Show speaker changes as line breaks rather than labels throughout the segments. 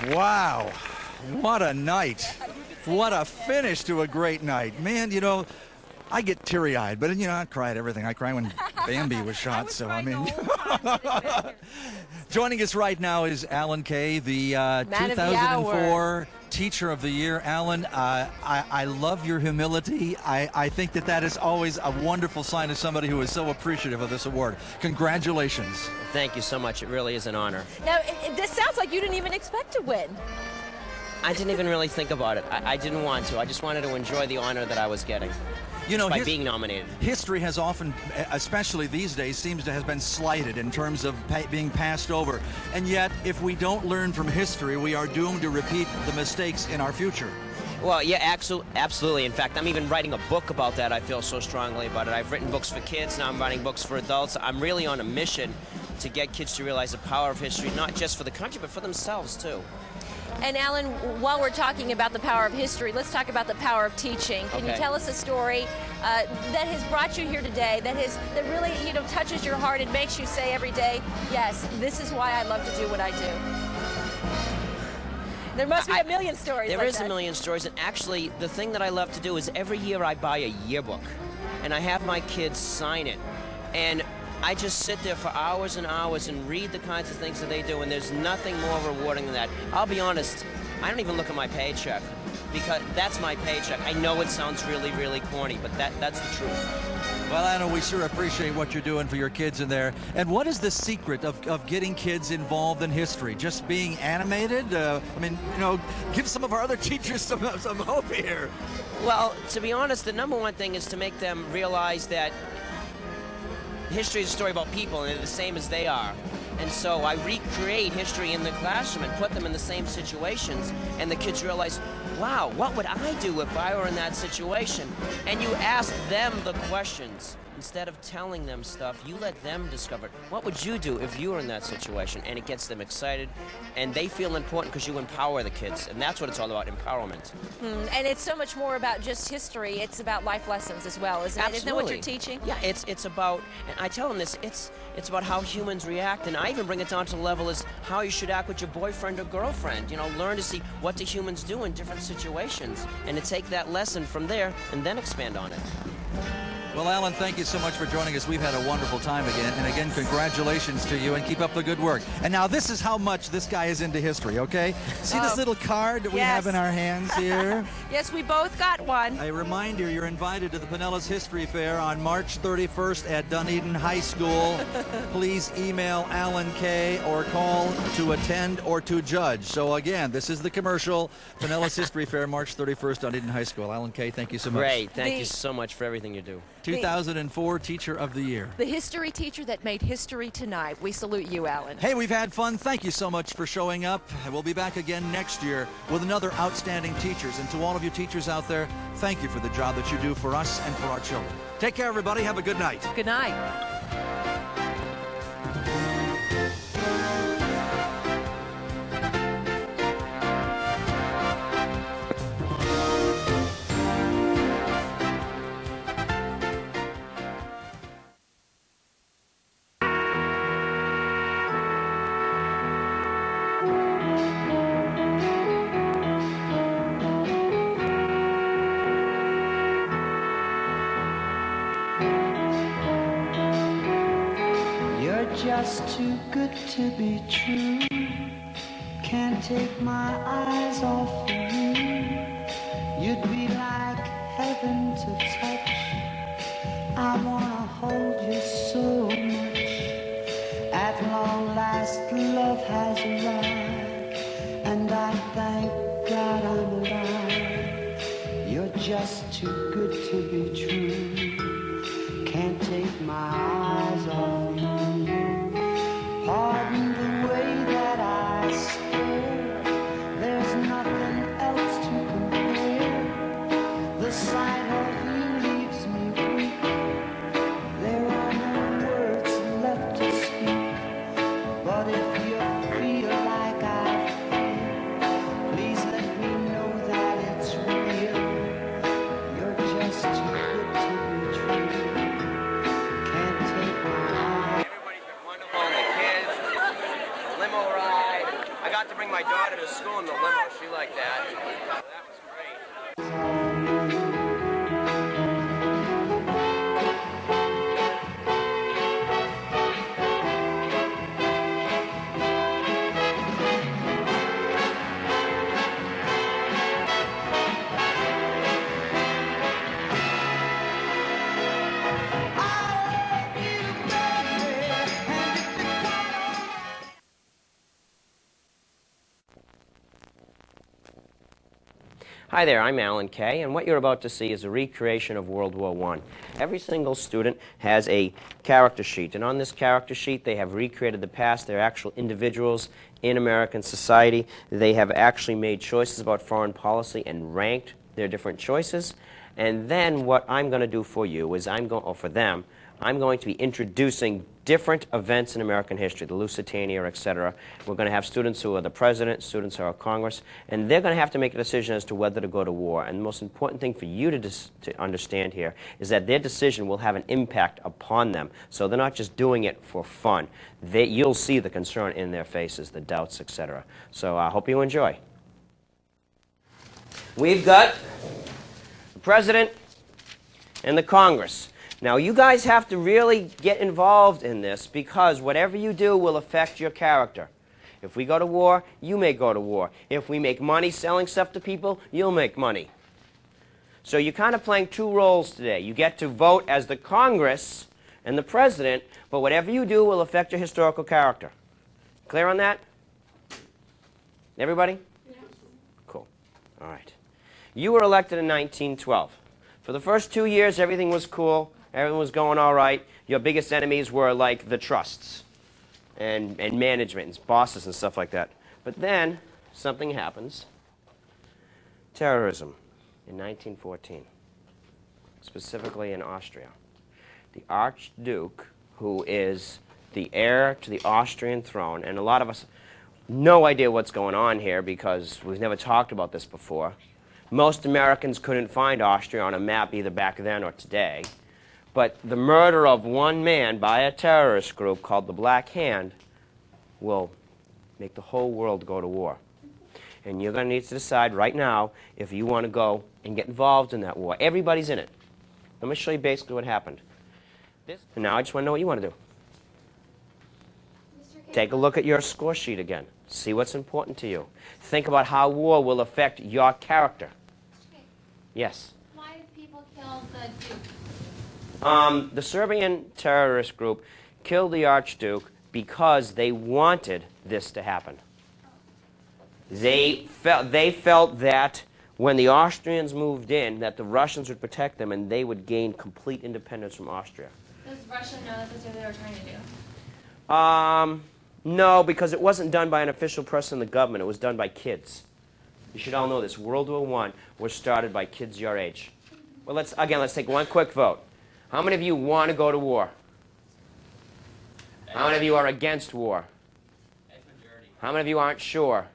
Wow, what a night. What a finish to a great night. Man, you know, I get teary-eyed, but, you know, I cry at everything. I cry when Bambi was shot, so I mean... Joining us right now is Alan Kay, the 2004 Teacher of the Year. Alan, I love your humility. I think that is always a wonderful sign of somebody who is so appreciative of this award. Congratulations.
Thank you so much. It really is an honor.
Now, this sounds like you didn't even expect to win.
I didn't even really think about it. I didn't want to. I just wanted to enjoy the honor that I was getting. You know, by being nominated.
History has often, especially these days, seems to have been slighted in terms of being passed over. And yet, if we don't learn from history, we are doomed to repeat the mistakes in our future.
Well, yeah, absolutely. In fact, I'm even writing a book about that. I feel so strongly about it. I've written books for kids, now I'm writing books for adults. I'm really on a mission to get kids to realize the power of history, not just for the country, but for themselves, too.
And Alan, while we're talking about the power of history, let's talk about the power of teaching. Can you tell us a story that has brought you here today, that really, you know, touches your heart and makes you say every day, yes, this is why I love to do what I do? There must be a million stories like that.
There is a million stories, and actually, the thing that I love to do is every year I buy a yearbook, and I have my kids sign it, and I just sit there for hours and hours and read the kinds of things that they do, and there's nothing more rewarding than that. I'll be honest, I don't even look at my paycheck, because that's my paycheck. I know it sounds really, really corny, but that's the truth.
Well, Anna, we sure appreciate what you're doing for your kids in there. And what is the secret of getting kids involved in history? Just being animated? I mean, you know, give some of our other teachers some hope here.
Well, to be honest, the number one thing is to make them realize that history is a story about people, and they're the same as they are. And so I recreate history in the classroom and put them in the same situations, and the kids realize, wow, what would I do if I were in that situation? And you ask them the questions. Instead of telling them stuff, you let them discover it. What would you do if you were in that situation? And it gets them excited, and they feel important because you empower the kids, and that's what it's all about, empowerment.
And it's so much more about just history. It's about life lessons as well, isn't it? Isn't that what you're teaching?
Yeah, it's about, and I tell them this, it's about how humans react, and I even bring it down to the level as how you should act with your boyfriend or girlfriend. You know, learn to see what do humans do in different situations, and to take that lesson from there and then expand on it.
Well, Alan, thank you so much for joining us. We've had a wonderful time again. And again, congratulations to you, and keep up the good work. And now this is how much this guy is into history, okay? See this little card that we have in our hands here?
Yes, we both got one.
A reminder, you're invited to the Pinellas History Fair on March 31st at Dunedin High School. Please email Alan Kay or call to attend or to judge. So again, this is the commercial. Pinellas History Fair, March 31st, Dunedin High School. Alan Kay, thank you so much.
Great. Thank you so much for everything you do.
2004 Teacher of the Year.
The history teacher that made history tonight. We salute you, Alan.
Hey, we've had fun. Thank you so much for showing up. We'll be back again next year with another outstanding teachers. And to all of you teachers out there, thank you for the job that you do for us and for our children. Take care, everybody. Have a good night.
Good night.
Just too good to be true. Can't take my eyes off of you. You'd be like heaven to touch. I wanna hold you so much. At long last, love has arrived, and I thank God I'm alive. You're just too good to be true. Can't take my eyes off you. Pardon the way that I stare. There's nothing else to compare. The sight of you leaves me weak. There are no words left to speak. But if you feel like I feel, please let me know that it's real. You're just too good to
to school in the limo. She liked that. That was great. Hi there, I'm Alan Kay, and what you're about to see is a recreation of World War I. Every single student has a character sheet, and on this character sheet they have recreated the past. They're actual individuals in American society. They have actually made choices about foreign policy and ranked their different choices. And then what I'm going to do for you is I'm going to be introducing different events in American history, the Lusitania, etc. We're going to have students who are the president, students who are Congress, and they're going to have to make a decision as to whether to go to war. And the most important thing for you to understand here is that their decision will have an impact upon them. So they're not just doing it for fun. You'll see the concern in their faces, the doubts, etc. So I hope you enjoy. We've got the president and the Congress. Now, you guys have to really get involved in this because whatever you do will affect your character. If we go to war, you may go to war. If we make money selling stuff to people, you'll make money. So you're kind of playing two roles today. You get to vote as the Congress and the president, but whatever you do will affect your historical character. Clear on that? Everybody? Yes. Cool. All right. You were elected in 1912. For the first 2 years, everything was cool. Everything was going all right. Your biggest enemies were like the trusts and management and bosses and stuff like that. But then something happens. Terrorism in 1914, specifically in Austria. The Archduke, who is the heir to the Austrian throne, and a lot of us no idea what's going on here because we've never talked about this before. Most Americans couldn't find Austria on a map either back then or today. But the murder of one man by a terrorist group called the Black Hand will make the whole world go to war. And you're going to need to decide right now if you want to go and get involved in that war. Everybody's in it. Let me show you basically what happened. And now I just want to know what you want to do. Take a look at your score sheet again. See what's important to you. Think about how war will affect your character. Yes?
Why did people kill the Duke?
The Serbian terrorist group killed the Archduke because they wanted this to happen. They felt that when the Austrians moved in, that the Russians would protect them and they would gain complete independence from Austria.
Does Russia know that that's what they were trying to do?
No, because it wasn't done by an official person in the government. It was done by kids. You should all know this. World War I was started by kids your age. Well, let's take one quick vote. How many of you want to go to war? How many of you are against war? How many of you aren't sure?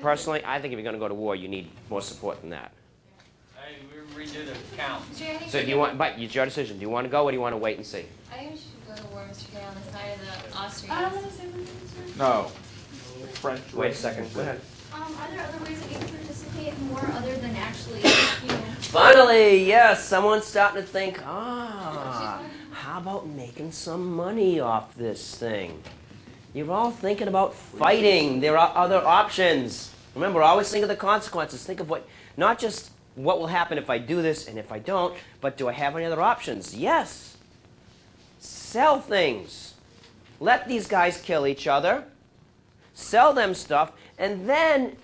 Personally, I think if you're going to go to war, you need more support than that.
We redo the count.
So do you want, but it's your decision. Do you want to go or do you want to wait and see?
I think we should go to war, Mr. Gay, on the side of the Austrians.
No. French.
Wait a second. Go ahead.
Are there other ways that you can participate more other than actually,
Finally, yes, someone's starting to think, how about making some money off this thing? You're all thinking about fighting. There are other options. Remember, always think of the consequences. Think of not just what will happen if I do this and if I don't, but do I have any other options? Yes. Sell things. Let these guys kill each other. Sell them stuff. And then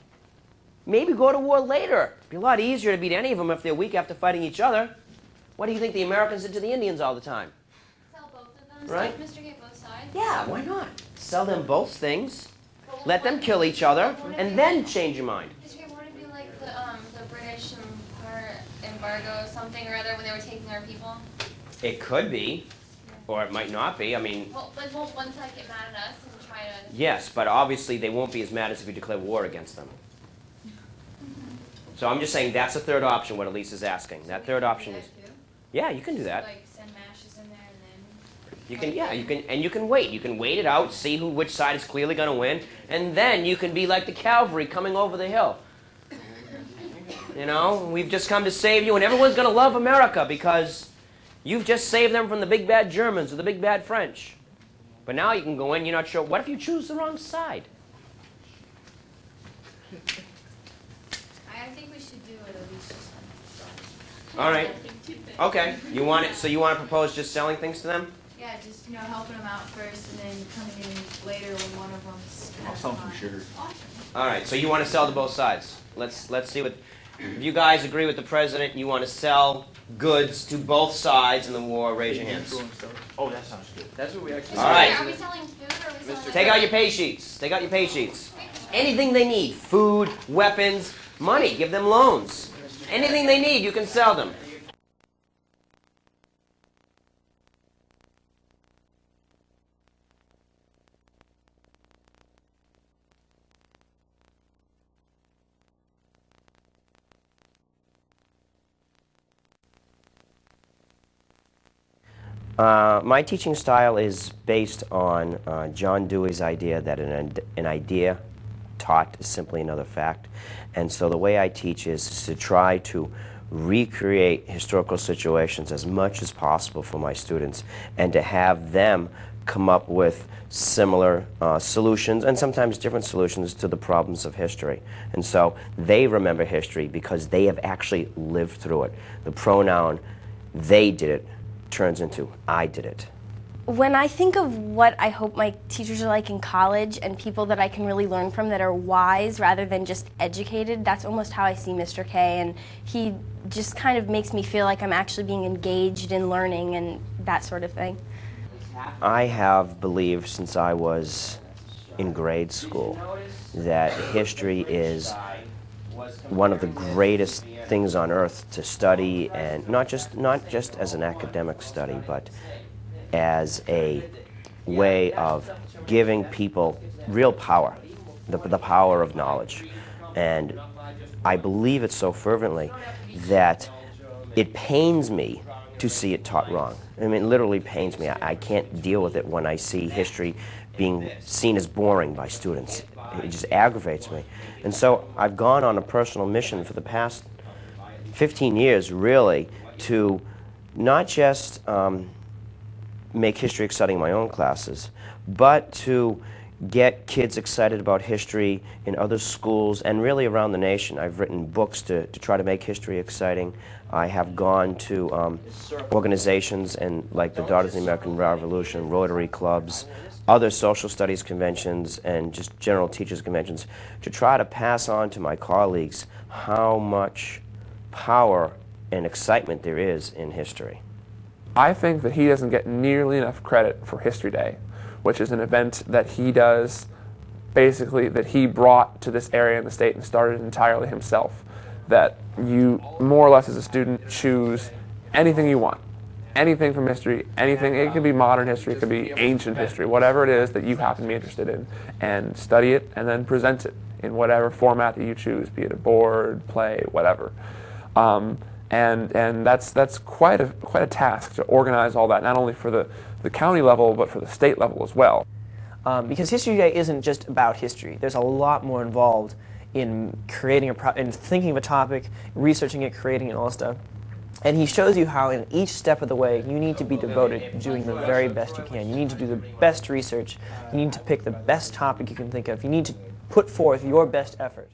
maybe go to war later. It'd be a lot easier to beat any of them if they're weak after fighting each other. What do you think the Americans did to the Indians all the time?
sell both of them?
Right?
So Mr. Gay, both sides?
Yeah, why not? Sell them both things. Let them kill each other, and then change your mind.
Mr. Gay, wouldn't it be like the British embargo something or other when they were taking our people?
It could be, or it might not be. I mean,
Well, but won't one side get mad at us and try to...
yes, but obviously they won't be as mad as if you declare war against them. So I'm just saying that's the third option, what Elise is asking. That third option is... Yeah, you can do that.
Like send mashes in there and then...
You can, yeah, you can, and you can wait. You can wait it out, see which side is clearly going to win, and then you can be like the cavalry coming over the hill. You know, we've just come to save you, and everyone's going to love America because you've just saved them from the big bad Germans or the big bad French. But now you can go in, you're not sure. What if you choose the wrong side?
I think we should do it at least just once.
All right. Okay. You want it? So you want to propose just selling things to them?
Yeah, just helping them out first, and then coming in later when one of them's.
I'll sell them for sugar.
All right. So you want to sell to both sides. Let's see what. If you guys agree with the president, you want to sell goods to both sides in the war. Raise your hands.
Oh, that sounds good. That's what we actually.
All right.
Are we selling food or are we selling?
Take out your pay sheets. Take out your pay sheets. Anything they need, food, weapons, money, give them loans. Anything they need, you can sell them. My teaching style is based on John Dewey's idea that an idea taught is simply another fact. And so the way I teach is to try to recreate historical situations as much as possible for my students and to have them come up with similar solutions and sometimes different solutions to the problems of history. And so they remember history because they have actually lived through it. The pronoun "they did it" turns into "I did it."
When I think of what I hope my teachers are like in college and people that I can really learn from that are wise rather than just educated, that's almost how I see Mr. K, and he just kind of makes me feel like I'm actually being engaged in learning and that sort of thing.
I have believed since I was in grade school that history is one of the greatest things on earth to study, and not just as an academic study, but as a way of giving people real power, the power of knowledge. And I believe it so fervently that it pains me to see it taught wrong. I mean, it literally pains me. I can't deal with it when I see history being seen as boring by students. It just aggravates me. And so I've gone on a personal mission for the past 15 years, really, to not just make history exciting in my own classes, but to get kids excited about history in other schools and really around the nation. I've written books to try to make history exciting. I have gone to organizations and like the Daughters of the American Revolution, Rotary clubs, other social studies conventions, and just general teachers conventions to try to pass on to my colleagues how much power and excitement there is in history.
I think that he doesn't get nearly enough credit for History Day, which is an event that he does, basically, that he brought to this area in the state and started entirely himself. That you, more or less as a student, choose anything you want. Anything from history, anything. It could be modern history, it could be ancient history, whatever it is that you happen to be interested in, and study it and then present it in whatever format that you choose, be it a board, play, whatever. And that's quite a task to organize all that, not only for the county level, but for the state level as well.
Because History Day isn't just about history. There's a lot more involved in creating in thinking of a topic, researching it, creating it, and all that stuff. And he shows you how in each step of the way you need to be devoted to doing the very best you can. You need to do the best research. You need to pick the best topic you can think of. You need to put forth your best effort.